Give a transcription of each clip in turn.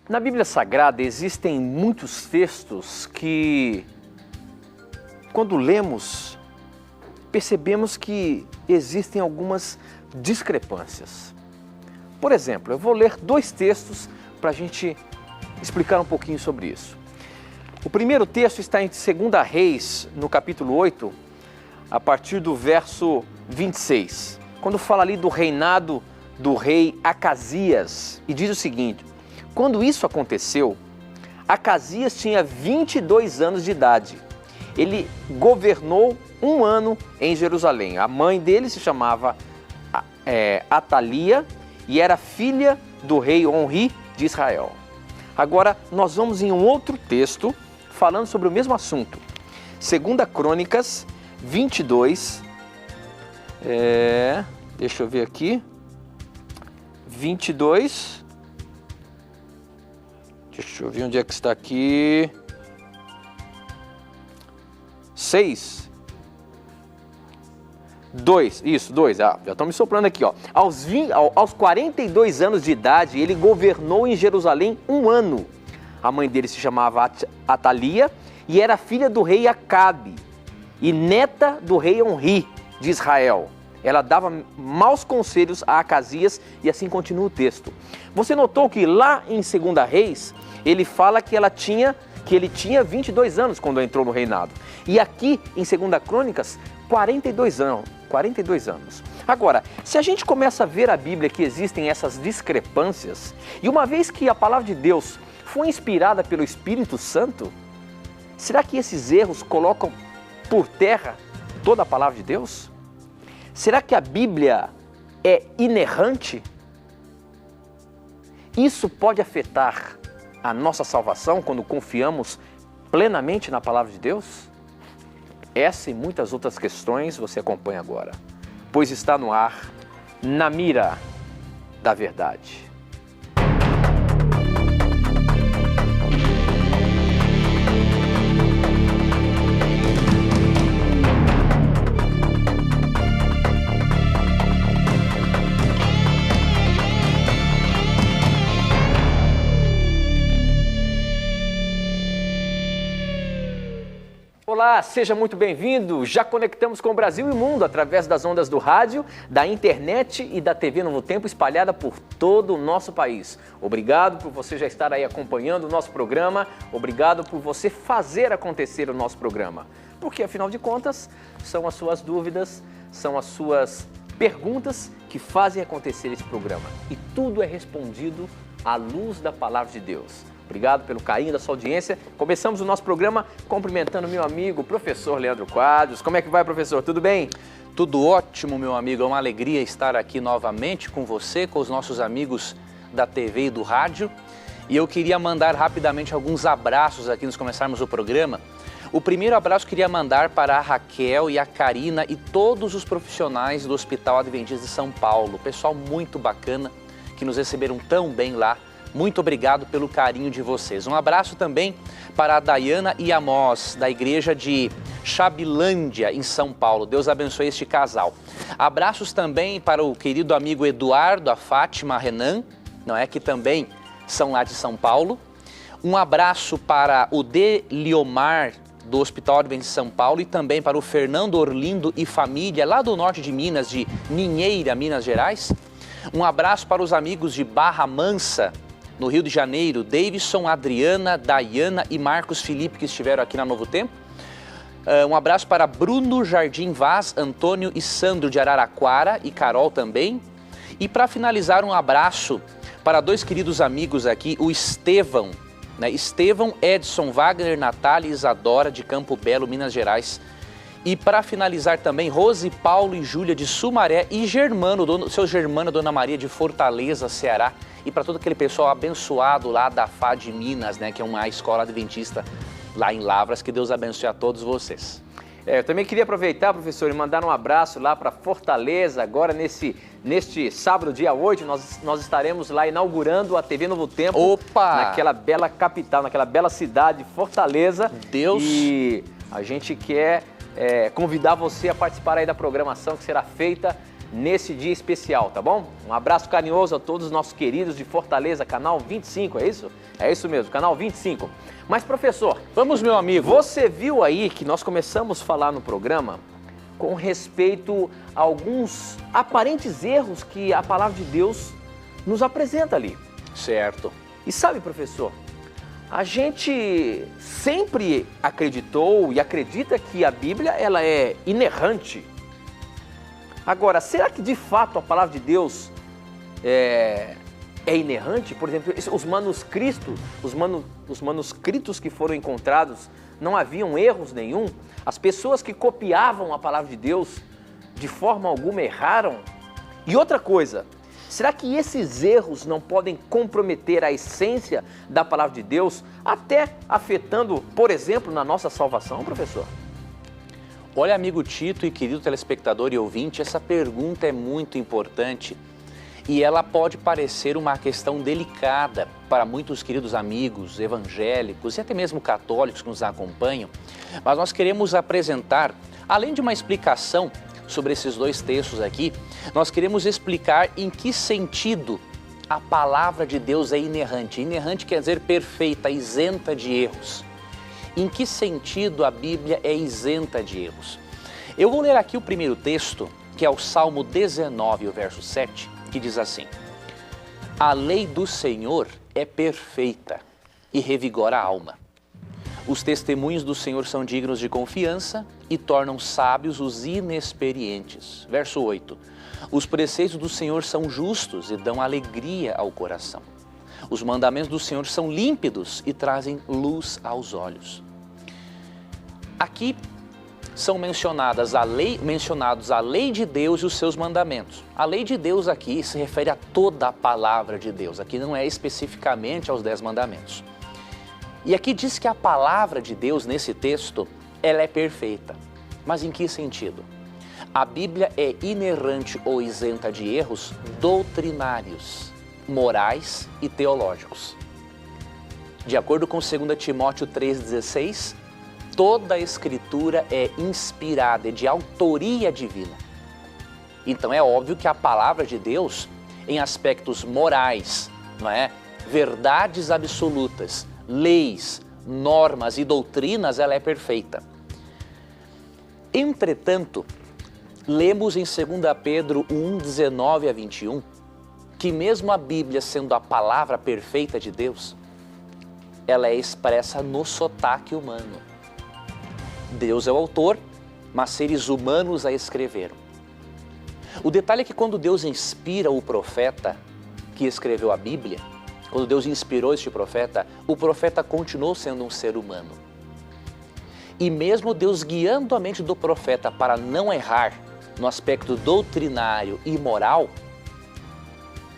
Na Bíblia Sagrada existem muitos textos que, quando lemos, percebemos que existem algumas discrepâncias. Por exemplo, eu vou ler dois textos para a gente explicar um pouquinho sobre isso. O primeiro texto está em 2 Reis, no capítulo 8, a partir do verso 26, quando fala ali do reinado do rei Acasias, e diz o seguinte: quando isso aconteceu, Acasias tinha 22 anos de idade. Ele governou um ano em Jerusalém. A mãe dele se chamava Atalia e era filha do rei Onri de Israel. Agora, nós vamos em um outro texto falando sobre o mesmo assunto. 2 Crônicas 22, deixa eu ver aqui, 22, deixa eu ver onde é que está aqui, 6, 2, isso, 2, já estão me soprando aqui, ó. Aos 42 anos de idade, ele governou em Jerusalém um ano. A mãe dele se chamava Atalia e era filha do rei Acabe e neta do rei Onri de Israel. Ela dava maus conselhos a Acasias e assim continua o texto. Você notou que lá em 2 Reis, ele fala que ele tinha 22 anos quando entrou no reinado. E aqui em 2 Crônicas, 42 anos. Agora, se a gente começa a ver a Bíblia que existem essas discrepâncias, e uma vez que a palavra de Deus foi inspirada pelo Espírito Santo, será que esses erros colocam por terra toda a palavra de Deus? Será que a Bíblia é inerrante? Isso pode afetar a nossa salvação quando confiamos plenamente na palavra de Deus? Essa e muitas outras questões você acompanha agora, pois está no ar, Na Mira da Verdade. Olá, seja muito bem-vindo. Já conectamos com o Brasil e o mundo através das ondas do rádio, da internet e da TV Novo Tempo espalhada por todo o nosso país. Obrigado por você já estar aí acompanhando o nosso programa. Obrigado por você fazer acontecer o nosso programa. Porque, afinal de contas, são as suas dúvidas, são as suas perguntas que fazem acontecer esse programa. E tudo é respondido à luz da palavra de Deus. Obrigado pelo carinho da sua audiência. Começamos o nosso programa cumprimentando meu amigo, professor Leandro Quadros. Como é que vai, professor? Tudo bem? Tudo ótimo, meu amigo. É uma alegria estar aqui novamente com você, com os nossos amigos da TV e do rádio. E eu queria mandar rapidamente alguns abraços aqui, antes de começarmos o programa. O primeiro abraço eu queria mandar para a Raquel e a Karina e todos os profissionais do Hospital Adventista de São Paulo. Pessoal muito bacana, que nos receberam tão bem lá. Muito obrigado pelo carinho de vocês. Um abraço também para a Dayana e Amós, da igreja de Chabilândia, em São Paulo. Deus abençoe este casal. Abraços também para o querido amigo Eduardo, a Fátima, a Renan, que também são lá de São Paulo. Um abraço para o Deliomar, do Hospital Adventista de São Paulo, e também para o Fernando Orlindo e família, lá do norte de Minas, de Ninheira, Minas Gerais. Um abraço para os amigos de Barra Mansa, no Rio de Janeiro, Davidson, Adriana, Dayana e Marcos Felipe, que estiveram aqui na Novo Tempo. Um abraço para Bruno Jardim Vaz, Antônio e Sandro de Araraquara e Carol também. E para finalizar, um abraço para dois queridos amigos aqui, o Estevão, Estevão, Edson, Wagner, Natália e Isadora de Campo Belo, Minas Gerais. E para finalizar também, Rose, Paulo e Júlia de Sumaré e seu Germano, Dona Maria de Fortaleza, Ceará. E para todo aquele pessoal abençoado lá da FA de Minas, que é uma escola adventista lá em Lavras. Que Deus abençoe a todos vocês. Eu também queria aproveitar, professor, e mandar um abraço lá para Fortaleza. Agora, neste sábado, dia 8, nós estaremos lá inaugurando a TV Novo Tempo. Opa! Naquela bela capital, naquela bela cidade, Fortaleza. Deus! E a gente quer convidar você a participar aí da programação que será feita nesse dia especial, tá bom? Um abraço carinhoso a todos os nossos queridos de Fortaleza, canal 25, é isso? É isso mesmo, canal 25. Mas, professor, Vamos, meu amigo. você viu aí que nós começamos a falar no programa com respeito a alguns aparentes erros que a palavra de Deus nos apresenta ali. Certo. E sabe, professor, a gente sempre acreditou e acredita que a Bíblia ela é inerrante. Agora, será que de fato a palavra de Deus é inerrante? Por exemplo, os manuscritos que foram encontrados, não haviam erros nenhum? As pessoas que copiavam a palavra de Deus de forma alguma erraram? E outra coisa, será que esses erros não podem comprometer a essência da palavra de Deus, até afetando, por exemplo, na nossa salvação, professor? Olha, amigo Tito e querido telespectador e ouvinte, essa pergunta é muito importante e ela pode parecer uma questão delicada para muitos queridos amigos evangélicos e até mesmo católicos que nos acompanham, mas nós queremos apresentar, além de uma explicação sobre esses dois textos aqui, nós queremos explicar em que sentido a palavra de Deus é inerrante. Inerrante quer dizer perfeita, isenta de erros. Em que sentido a Bíblia é isenta de erros? Eu vou ler aqui o primeiro texto, que é o Salmo 19, o verso 7, que diz assim: A lei do Senhor é perfeita e revigora a alma. Os testemunhos do Senhor são dignos de confiança e tornam sábios os inexperientes. Verso 8. Os preceitos do Senhor são justos e dão alegria ao coração. Os mandamentos do Senhor são límpidos e trazem luz aos olhos. Aqui são mencionados a lei de Deus e os seus mandamentos. A lei de Deus aqui se refere a toda a palavra de Deus. Aqui não é especificamente aos 10 mandamentos. E aqui diz que a palavra de Deus nesse texto, ela é perfeita. Mas em que sentido? A Bíblia é inerrante ou isenta de erros doutrinários, morais e teológicos. De acordo com 2 Timóteo 3,16, toda a Escritura é inspirada, é de autoria divina. Então é óbvio que a palavra de Deus, em aspectos morais, não é? Verdades absolutas, leis, normas e doutrinas, ela é perfeita. Entretanto, lemos em 2 Pedro 1:19 a 21, que mesmo a Bíblia sendo a palavra perfeita de Deus, ela é expressa no sotaque humano. Deus é o autor, mas seres humanos a escreveram. O detalhe é que quando Deus inspira o profeta que escreveu a Bíblia, quando Deus inspirou este profeta, o profeta continuou sendo um ser humano. E mesmo Deus guiando a mente do profeta para não errar no aspecto doutrinário e moral,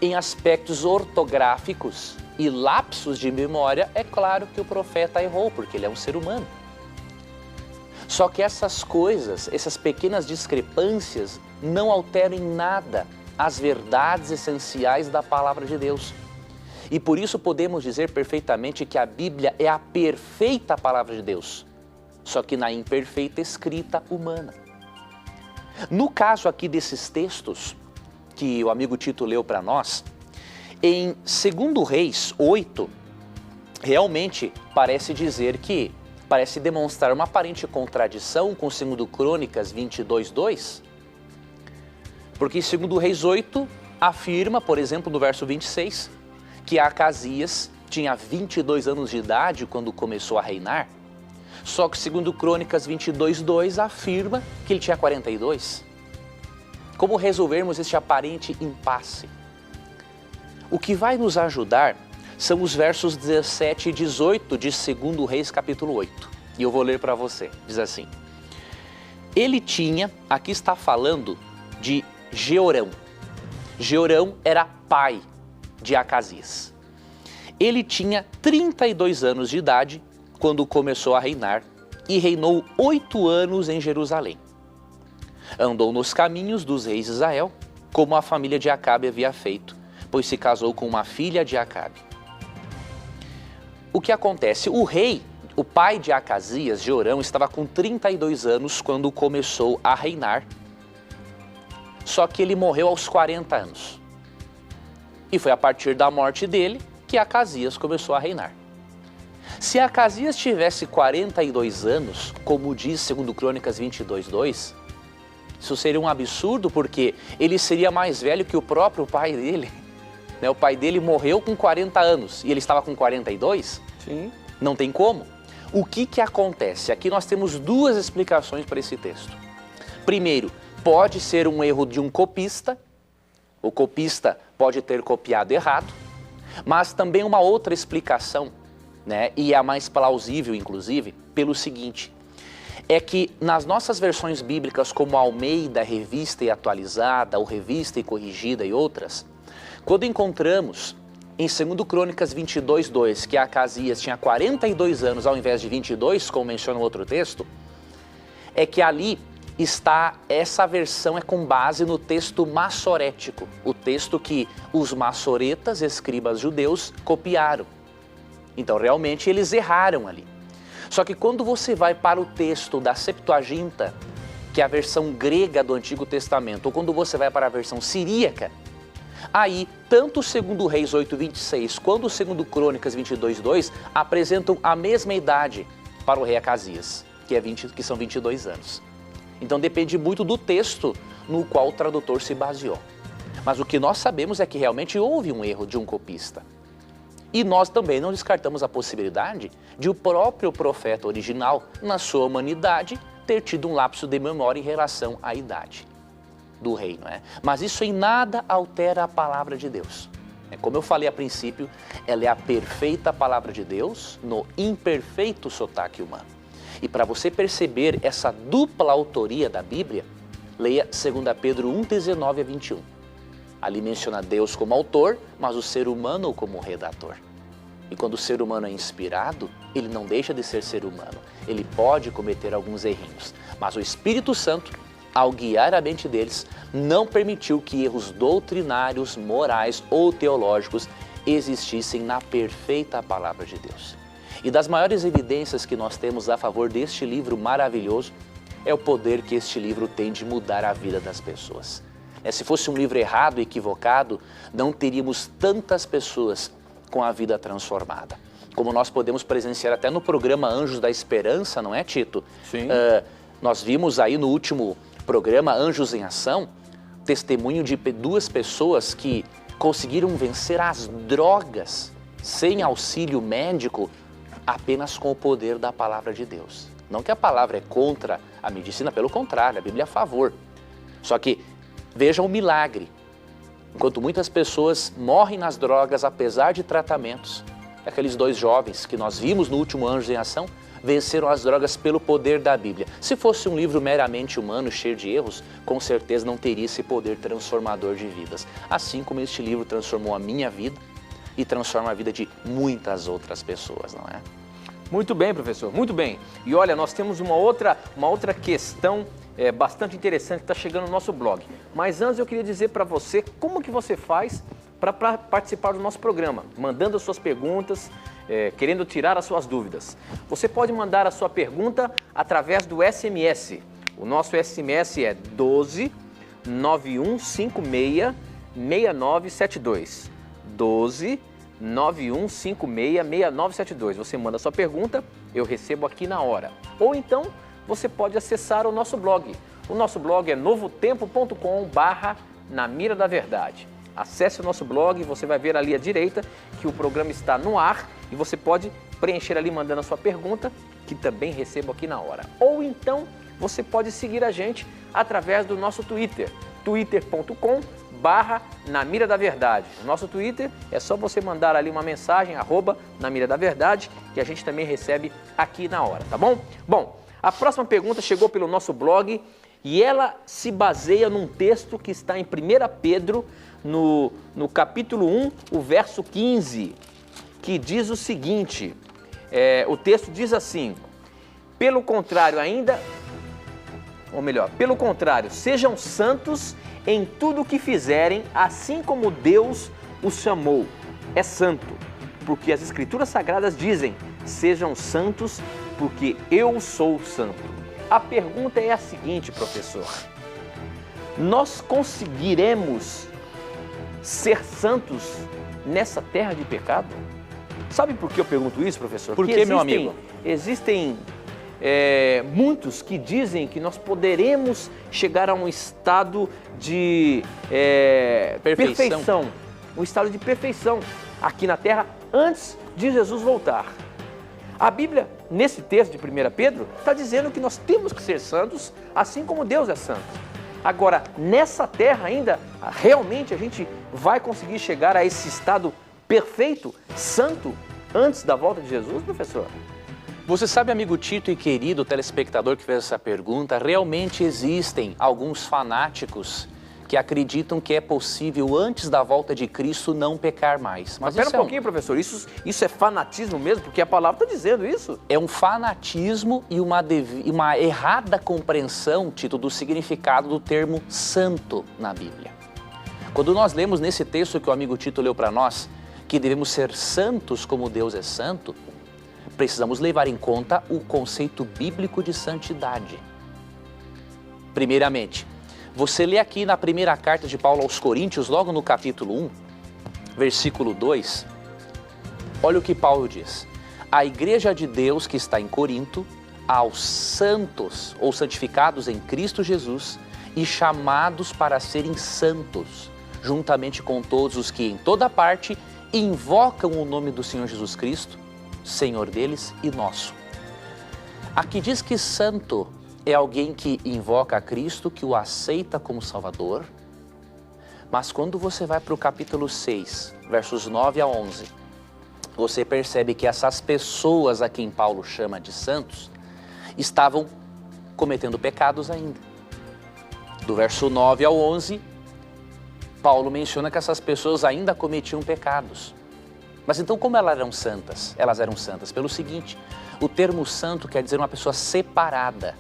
em aspectos ortográficos e lapsos de memória, é claro que o profeta errou, porque ele é um ser humano. Só que essas coisas, essas pequenas discrepâncias, não alteram em nada as verdades essenciais da palavra de Deus. E por isso podemos dizer perfeitamente que a Bíblia é a perfeita palavra de Deus, só que na imperfeita escrita humana. No caso aqui desses textos, que o amigo Tito leu para nós, em 2 Reis 8, realmente parece demonstrar uma aparente contradição com 2 Crônicas 22:2, porque em 2 Reis 8 afirma, por exemplo, no verso 26, que Acasias tinha 22 anos de idade quando começou a reinar, só que 2 Crônicas 22:2 afirma que ele tinha 42. Como resolvermos este aparente impasse? O que vai nos ajudar são os versos 17 e 18 de 2 Reis capítulo 8. E eu vou ler para você. Diz assim: Ele tinha, aqui está falando de Jeorão. Jeorão era pai de Acasias. Ele tinha 32 anos de idade quando começou a reinar e reinou 8 anos em Jerusalém. Andou nos caminhos dos reis de Israel, como a família de Acabe havia feito, pois se casou com uma filha de Acabe. O que acontece? O pai de Acasias, Jeorão, estava com 32 anos quando começou a reinar. só que ele morreu aos 40 anos. E foi a partir da morte dele que Acasias começou a reinar. Se Acasias tivesse 42 anos, como diz 2 Crônicas 22:2, isso seria um absurdo, porque ele seria mais velho que o próprio pai dele. O pai dele morreu com 40 anos e ele estava com 42? Sim. Não tem como. O que acontece? Aqui nós temos duas explicações para esse texto. Primeiro, pode ser um erro de um copista. O copista pode ter copiado errado. Mas também uma outra explicação, e a mais plausível, inclusive, pelo seguinte: é que nas nossas versões bíblicas, como Almeida, Revista e Atualizada, ou Revista e Corrigida e outras, quando encontramos em 2 Crônicas 22:2 que Acasias tinha 42 anos ao invés de 22, como menciona o outro texto, é que ali está, essa versão é com base no texto massorético, o texto que os massoretas, escribas judeus, copiaram. Então realmente eles erraram ali. Só que quando você vai para o texto da Septuaginta, que é a versão grega do Antigo Testamento, ou quando você vai para a versão siríaca, aí tanto o 2 Reis 8:26 quanto o 2 Crônicas 22:2 apresentam a mesma idade para o rei Acasias, que são 22 anos. Então depende muito do texto no qual o tradutor se baseou. Mas o que nós sabemos é que realmente houve um erro de um copista. E nós também não descartamos a possibilidade de o próprio profeta original, na sua humanidade, ter tido um lapso de memória em relação à idade do rei, não é? Mas isso em nada altera a palavra de Deus. Como eu falei a princípio, ela é a perfeita palavra de Deus no imperfeito sotaque humano. E para você perceber essa dupla autoria da Bíblia, leia 2 Pedro 1:19-21. Ali menciona Deus como autor, mas o ser humano como redator. E quando o ser humano é inspirado, ele não deixa de ser humano. Ele pode cometer alguns errinhos, mas o Espírito Santo, ao guiar a mente deles, não permitiu que erros doutrinários, morais ou teológicos existissem na perfeita palavra de Deus. E das maiores evidências que nós temos a favor deste livro maravilhoso é o poder que este livro tem de mudar a vida das pessoas. Se fosse um livro errado, equivocado, não teríamos tantas pessoas com a vida transformada. Como nós podemos presenciar até no programa Anjos da Esperança, não é, Tito? Sim. Nós vimos aí no último programa Anjos em Ação, testemunho de duas pessoas que conseguiram vencer as drogas sem auxílio médico, apenas com o poder da palavra de Deus. Não que a palavra é contra a medicina, pelo contrário, a Bíblia é a favor. Só que vejam o milagre. Enquanto muitas pessoas morrem nas drogas apesar de tratamentos, aqueles dois jovens que nós vimos no último Anjos em Ação venceram as drogas pelo poder da Bíblia. Se fosse um livro meramente humano, cheio de erros, com certeza não teria esse poder transformador de vidas. Assim como este livro transformou a minha vida e transforma a vida de muitas outras pessoas, não é? Muito bem, professor, muito bem. E olha, nós temos uma outra questão bastante interessante que está chegando no nosso blog. Mas antes eu queria dizer para você como que você faz para participar do nosso programa, mandando as suas perguntas, querendo tirar as suas dúvidas. Você pode mandar a sua pergunta através do SMS. O nosso SMS é 12 9156 6972. 12 9156 6972. Você manda a sua pergunta, eu recebo aqui na hora. Ou então, você pode acessar o nosso blog. O nosso blog é novotempo.com/Na Mira da Verdade. Acesse o nosso blog, você vai ver ali à direita que o programa está no ar e você pode preencher ali mandando a sua pergunta, que também recebo aqui na hora. Ou então, você pode seguir a gente através do nosso Twitter, twitter.com/Na Mira da Verdade. O nosso Twitter é só você mandar ali uma mensagem, @Na Mira da Verdade, que a gente também recebe aqui na hora, tá bom? Bom, a próxima pergunta chegou pelo nosso blog e ela se baseia num texto que está em 1 Pedro, no capítulo 1, o verso 15, que diz o seguinte, o texto diz assim: pelo contrário, sejam santos em tudo o que fizerem, assim como Deus os chamou. É santo, porque as Escrituras Sagradas dizem: sejam santos, porque eu sou santo. A pergunta é a seguinte, professor: nós conseguiremos ser santos nessa terra de pecado? Sabe por que eu pergunto isso, professor? Por que, meu amigo? Existem muitos que dizem que nós poderemos chegar a um estado de perfeição, um estado de perfeição aqui na terra antes de Jesus voltar. A Bíblia, nesse texto de 1 Pedro, está dizendo que nós temos que ser santos, assim como Deus é santo. Agora, nessa terra ainda, realmente a gente vai conseguir chegar a esse estado perfeito, santo, antes da volta de Jesus, professor? Você sabe, amigo Tito e querido telespectador que fez essa pergunta, realmente existem alguns fanáticos que acreditam que é possível, antes da volta de Cristo, não pecar mais. Mas espera um pouquinho, professor, isso é fanatismo mesmo? Porque a palavra está dizendo isso. É um fanatismo e uma errada compreensão, Tito, do significado do termo santo na Bíblia. Quando nós lemos nesse texto que o amigo Tito leu para nós, que devemos ser santos como Deus é santo, precisamos levar em conta o conceito bíblico de santidade. Primeiramente, você lê aqui na primeira carta de Paulo aos Coríntios, logo no capítulo 1, versículo 2, olha o que Paulo diz. A igreja de Deus que está em Corinto, aos santos ou santificados em Cristo Jesus e chamados para serem santos, juntamente com todos os que em toda parte invocam o nome do Senhor Jesus Cristo, Senhor deles e nosso. Aqui diz que santo é alguém que invoca a Cristo, que o aceita como Salvador. Mas quando você vai para o capítulo 6, versos 9 a 11, você percebe que essas pessoas a quem Paulo chama de santos estavam cometendo pecados ainda. Do verso 9 ao 11, Paulo menciona que essas pessoas ainda cometiam pecados. Mas então como elas eram santas? Elas eram santas pelo seguinte: o termo santo quer dizer uma pessoa separada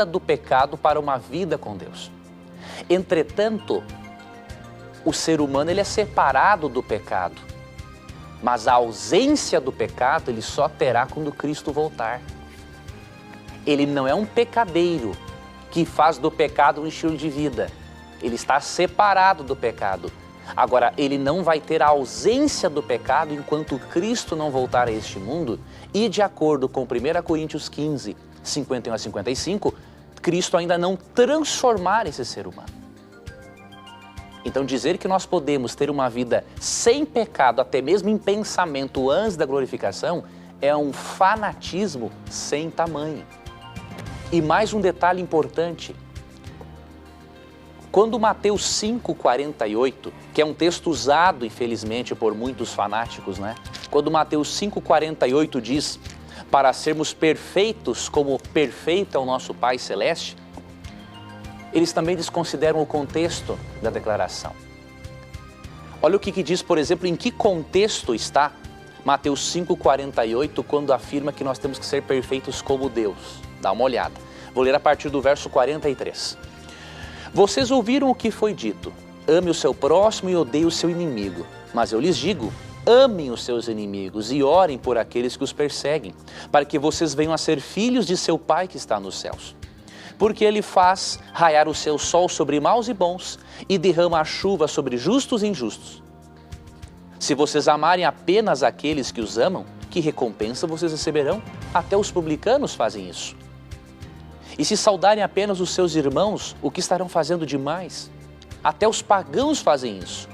do pecado para uma vida com Deus. Entretanto, o ser humano ele é separado do pecado, mas a ausência do pecado ele só terá quando Cristo voltar. Ele não é um pecadeiro que faz do pecado um estilo de vida. Ele está separado do pecado. Agora, ele não vai ter a ausência do pecado enquanto Cristo não voltar a este mundo e, de acordo com 1 Coríntios 15, 51 a 55, Cristo ainda não transformar esse ser humano. Então, dizer que nós podemos ter uma vida sem pecado, até mesmo em pensamento antes da glorificação, é um fanatismo sem tamanho. E mais um detalhe importante. Quando Mateus 5,48, que é um texto usado, infelizmente, por muitos fanáticos, né? Quando Mateus 5,48 diz, para sermos perfeitos como perfeito é o nosso Pai Celeste, eles também desconsideram o contexto da declaração. Olha o que diz, por exemplo, em que contexto está Mateus 5,48, quando afirma que nós temos que ser perfeitos como Deus. Dá uma olhada. Vou ler a partir do verso 43. Vocês ouviram o que foi dito, ame o seu próximo e odeie o seu inimigo. Mas eu lhes digo, amem os seus inimigos e orem por aqueles que os perseguem, para que vocês venham a ser filhos de seu Pai que está nos céus. Porque Ele faz raiar o seu sol sobre maus e bons e derrama a chuva sobre justos e injustos. Se vocês amarem apenas aqueles que os amam, que recompensa vocês receberão? Até os publicanos fazem isso. E se saudarem apenas os seus irmãos, o que estarão fazendo demais? Até os pagãos fazem isso.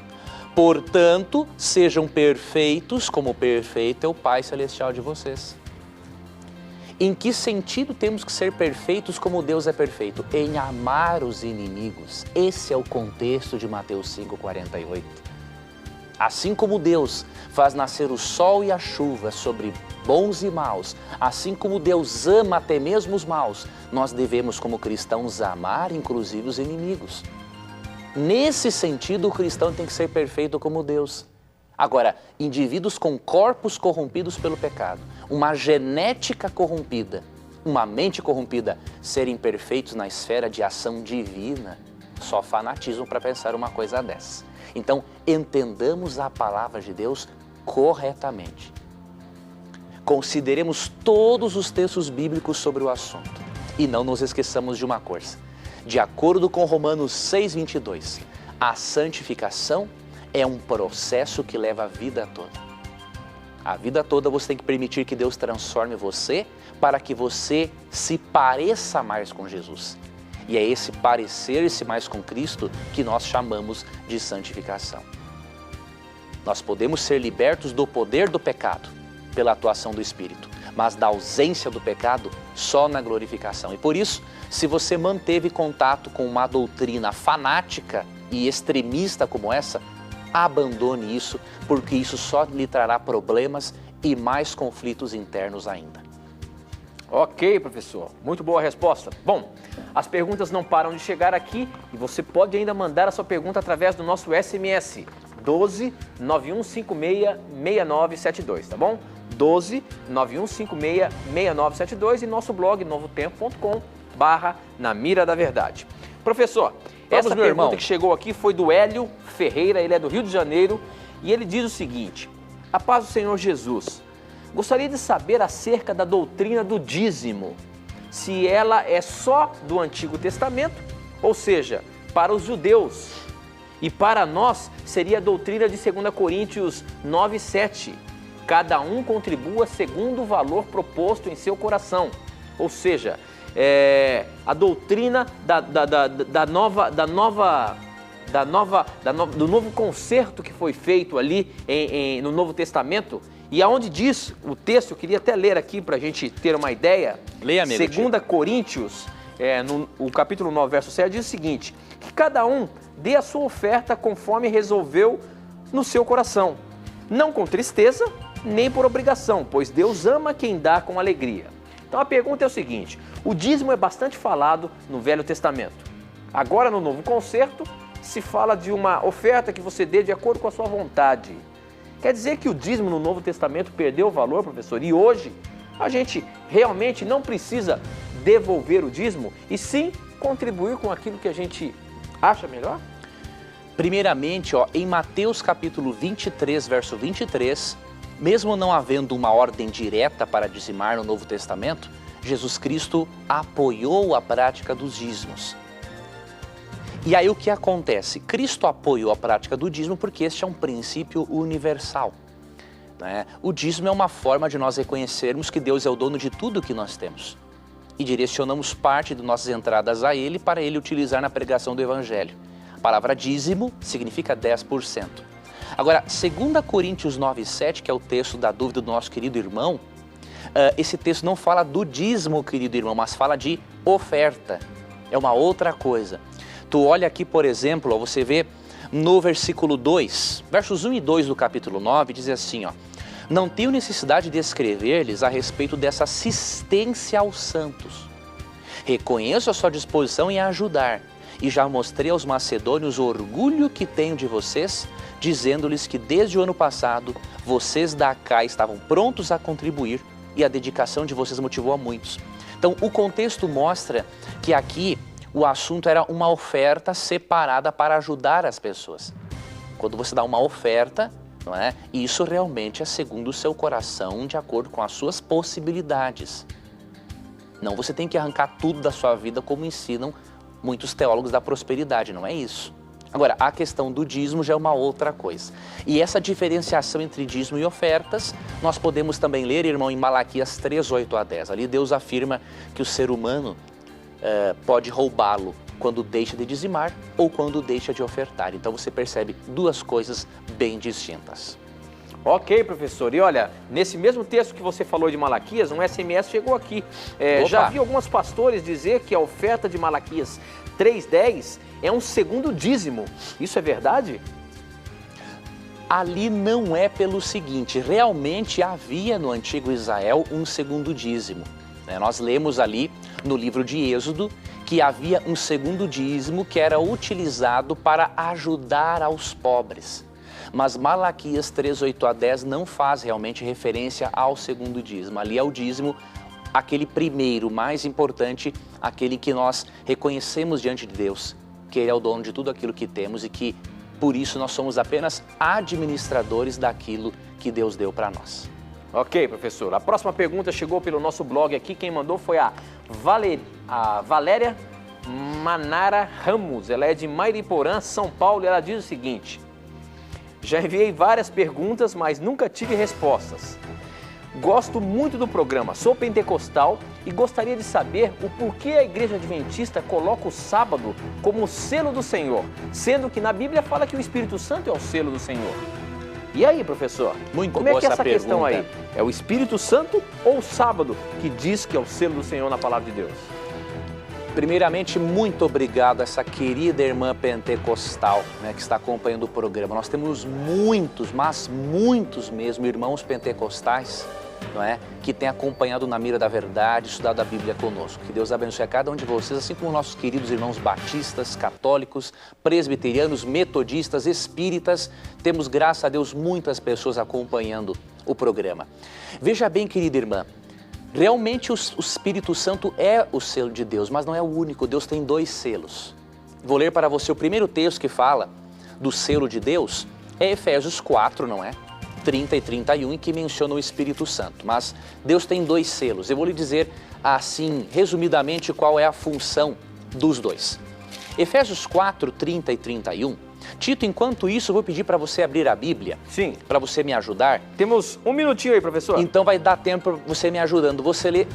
Portanto, sejam perfeitos, como perfeito é o Pai Celestial de vocês. Em que sentido temos que ser perfeitos como Deus é perfeito? Em amar os inimigos. Esse é o contexto de Mateus 5,48. Assim como Deus faz nascer o sol e a chuva sobre bons e maus, assim como Deus ama até mesmo os maus, nós devemos, como cristãos, amar inclusive os inimigos. Nesse sentido, o cristão tem que ser perfeito como Deus. Agora, indivíduos com corpos corrompidos pelo pecado, uma genética corrompida, uma mente corrompida, serem perfeitos na esfera de ação divina, só fanatismo para pensar uma coisa dessa. Então, entendamos a palavra de Deus corretamente. Consideremos todos os textos bíblicos sobre o assunto e não nos esqueçamos de uma coisa. De acordo com Romanos 6:22, a santificação é um processo que leva a vida toda. A vida toda você tem que permitir que Deus transforme você para que você se pareça mais com Jesus. E é esse parecer-se mais com Cristo que nós chamamos de santificação. Nós podemos ser libertos do poder do pecado pela atuação do Espírito, mas da ausência do pecado só na glorificação. E por isso, se você manteve contato com uma doutrina fanática e extremista como essa, abandone isso, porque isso só lhe trará problemas e mais conflitos internos ainda. Ok, professor. Muito boa resposta. Bom, as perguntas não param de chegar aqui e você pode ainda mandar a sua pergunta através do nosso SMS 12 9156 6972, tá bom? 12 9156 6972 e nosso blog novotempo.com/na mira da verdade. Professor, essa pergunta que chegou aqui foi do Hélio Ferreira, ele é do Rio de Janeiro e ele diz o seguinte: a paz do Senhor Jesus, gostaria de saber acerca da doutrina do dízimo, se ela é só do Antigo Testamento, ou seja, para os judeus, e para nós seria a doutrina de 2 Coríntios 9:7. Cada um contribua segundo o valor proposto em seu coração. Ou seja, a doutrina do novo concerto que foi feito ali no Novo Testamento. E aonde diz o texto, eu queria até ler aqui para a gente ter uma ideia. Leia, amigo. 2 Coríntios, o capítulo 9, verso 7, diz o seguinte: que cada um dê a sua oferta conforme resolveu no seu coração, não com tristeza, nem por obrigação, pois Deus ama quem dá com alegria. Então a pergunta é o seguinte: o dízimo é bastante falado no Velho Testamento. Agora no Novo Concerto se fala de uma oferta que você dê de acordo com a sua vontade. Quer dizer que o dízimo no Novo Testamento perdeu o valor, professor? E hoje a gente realmente não precisa devolver o dízimo e sim contribuir com aquilo que a gente acha melhor? Primeiramente, em Mateus capítulo 23, verso 23, mesmo não havendo uma ordem direta para dizimar no Novo Testamento, Jesus Cristo apoiou a prática dos dízimos. E aí o que acontece? Cristo apoiou a prática do dízimo porque este é um princípio universal, né? O dízimo é uma forma de nós reconhecermos que Deus é o dono de tudo que nós temos e direcionamos parte de nossas entradas a Ele para Ele utilizar na pregação do Evangelho. A palavra dízimo significa 10%. Agora, 2 Coríntios 9:7, que é o texto da dúvida do nosso querido irmão, esse texto não fala do dízimo, querido irmão, mas fala de oferta. É uma outra coisa. Tu olha aqui, por exemplo, você vê no versículo 2, versos 1 e 2 do capítulo 9, diz assim, não tenho necessidade de escrever-lhes a respeito dessa assistência aos santos. Reconheço a sua disposição em ajudar, e já mostrei aos macedônios o orgulho que tenho de vocês, dizendo-lhes que desde o ano passado, vocês da Acá estavam prontos a contribuir e a dedicação de vocês motivou a muitos. Então, o contexto mostra que aqui o assunto era uma oferta separada para ajudar as pessoas. Quando você dá uma oferta, não é? Isso realmente é segundo o seu coração, de acordo com as suas possibilidades. Não, você tem que arrancar tudo da sua vida como ensinam muitos teólogos da prosperidade, não é isso. Agora, a questão do dízimo já é uma outra coisa. E essa diferenciação entre dízimo e ofertas, nós podemos também ler, irmão, em Malaquias 3:8-10. Ali Deus afirma que o ser humano pode roubá-lo quando deixa de dizimar ou quando deixa de ofertar. Então você percebe duas coisas bem distintas. Ok, professor. E olha, nesse mesmo texto que você falou de Malaquias, um SMS chegou aqui. Já vi alguns pastores dizer que a oferta de Malaquias 3:10 é um segundo dízimo. Isso é verdade? Ali não é pelo seguinte, realmente havia no antigo Israel um segundo dízimo. Nós lemos ali no livro de Êxodo que havia um segundo dízimo que era utilizado para ajudar aos pobres. Mas Malaquias 3:8-10 não faz realmente referência ao segundo dízimo. Ali é o dízimo, aquele primeiro, mais importante, aquele que nós reconhecemos diante de Deus, que Ele é o dono de tudo aquilo que temos e que, por isso, nós somos apenas administradores daquilo que Deus deu para nós. Ok, professor. A próxima pergunta chegou pelo nosso blog aqui. Quem mandou foi a Valéria Manara Ramos, ela é de Mairiporã, São Paulo, e ela diz o seguinte: já enviei várias perguntas, mas nunca tive respostas. Gosto muito do programa, sou pentecostal e gostaria de saber o porquê a Igreja Adventista coloca o sábado como o selo do Senhor, sendo que na Bíblia fala que o Espírito Santo é o selo do Senhor. E aí, professor? Muito como é que é essa pergunta. questão aí? É o Espírito Santo ou o sábado que diz que é o selo do Senhor na palavra de Deus? Primeiramente, muito obrigado a essa querida irmã pentecostal, né, que está acompanhando o programa. Nós temos muitos, mas muitos mesmo, irmãos pentecostais, não é, que têm acompanhado na mira da verdade, estudado a Bíblia conosco. Que Deus abençoe a cada um de vocês, assim como nossos queridos irmãos batistas, católicos, presbiterianos, metodistas, espíritas. Temos, graças a Deus, muitas pessoas acompanhando o programa. Veja bem, querida irmã, realmente o Espírito Santo é o selo de Deus, mas não é o único. Deus tem 2 selos. Vou ler para você o primeiro texto que fala do selo de Deus, é Efésios 4, não é? 30 e 31, em que menciona o Espírito Santo. Mas Deus tem 2 selos. Eu vou lhe dizer, assim, resumidamente, qual é a função dos 2. Efésios 4, 30 e 31. Tito, enquanto isso, eu vou pedir para você abrir a Bíblia. Sim. Para você me ajudar. Temos um minutinho aí, professor. Então vai dar tempo para você me ajudando. Você lê,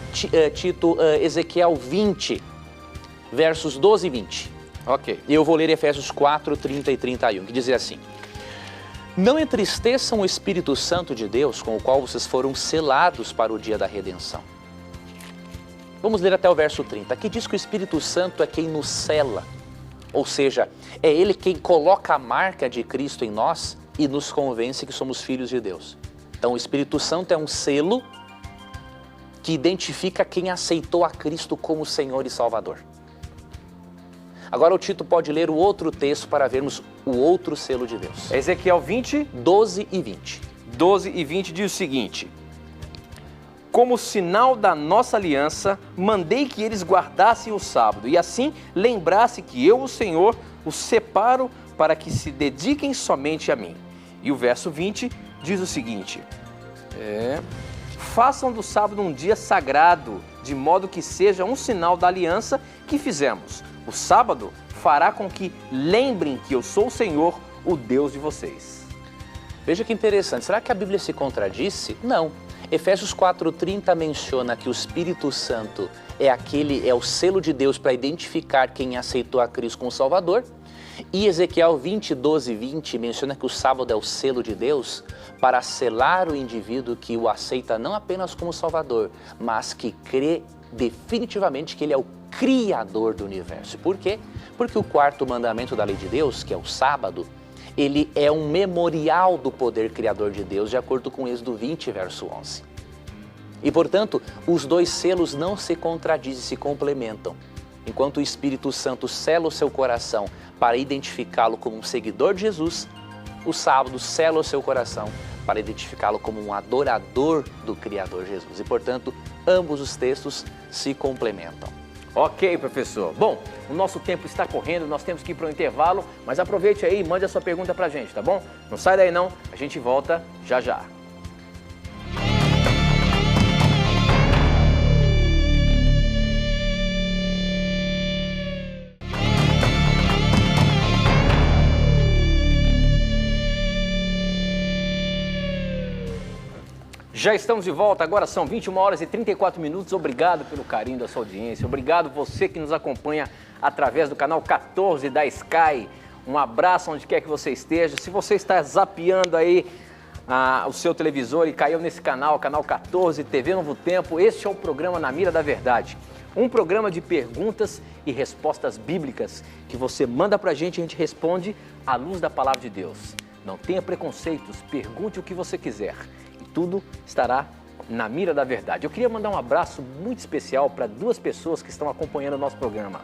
Tito, Ezequiel 20, versos 12 e 20. Ok. E eu vou ler Efésios 4, 30 e 31, que diz assim: não entristeçam o Espírito Santo de Deus, com o qual vocês foram selados para o dia da redenção. Vamos ler até o verso 30. Aqui diz que o Espírito Santo é quem nos sela. Ou seja, é Ele quem coloca a marca de Cristo em nós e nos convence que somos filhos de Deus. Então o Espírito Santo é um selo que identifica quem aceitou a Cristo como Senhor e Salvador. Agora o Tito pode ler o outro texto para vermos o outro selo de Deus. Ezequiel 20, 12 e 20. 12 e 20 diz o seguinte: como sinal da nossa aliança, mandei que eles guardassem o sábado, e assim lembrasse que eu, o Senhor, os separo para que se dediquem somente a mim. E o verso 20 diz o seguinte: façam do sábado um dia sagrado, de modo que seja um sinal da aliança que fizemos. O sábado fará com que lembrem que eu sou o Senhor, o Deus de vocês. Veja que interessante, será que a Bíblia se contradisse? Não. Efésios 4:30 menciona que o Espírito Santo é o selo de Deus para identificar quem aceitou a Cristo como Salvador. E Ezequiel 20, 12 e 20 menciona que o sábado é o selo de Deus para selar o indivíduo que o aceita não apenas como Salvador, mas que crê definitivamente que Ele é o Criador do universo. Por quê? Porque o 4º mandamento da lei de Deus, que é o sábado, ele é um memorial do poder criador de Deus, de acordo com Êxodo 20, verso 11. E, portanto, os 2 selos não se contradizem, se complementam. Enquanto o Espírito Santo sela o seu coração para identificá-lo como um seguidor de Jesus, o sábado sela o seu coração para identificá-lo como um adorador do Criador Jesus. E, portanto, ambos os textos se complementam. Ok, professor. Bom, o nosso tempo está correndo, nós temos que ir para o intervalo, mas aproveite aí e mande a sua pergunta para a gente, tá bom? Não sai daí não, a gente volta já já. Já estamos de volta, agora são 21 horas e 34 minutos. Obrigado pelo carinho da sua audiência. Obrigado você que nos acompanha através do canal 14 da Sky. Um abraço onde quer que você esteja. Se você está zapeando aí o seu televisor e caiu nesse canal, canal 14, TV Novo Tempo, este é o programa Na Mira da Verdade. Um programa de perguntas e respostas bíblicas que você manda pra gente e a gente responde à luz da palavra de Deus. Não tenha preconceitos, pergunte o que você quiser. Tudo estará na mira da verdade. Eu queria mandar um abraço muito especial para 2 pessoas que estão acompanhando o nosso programa.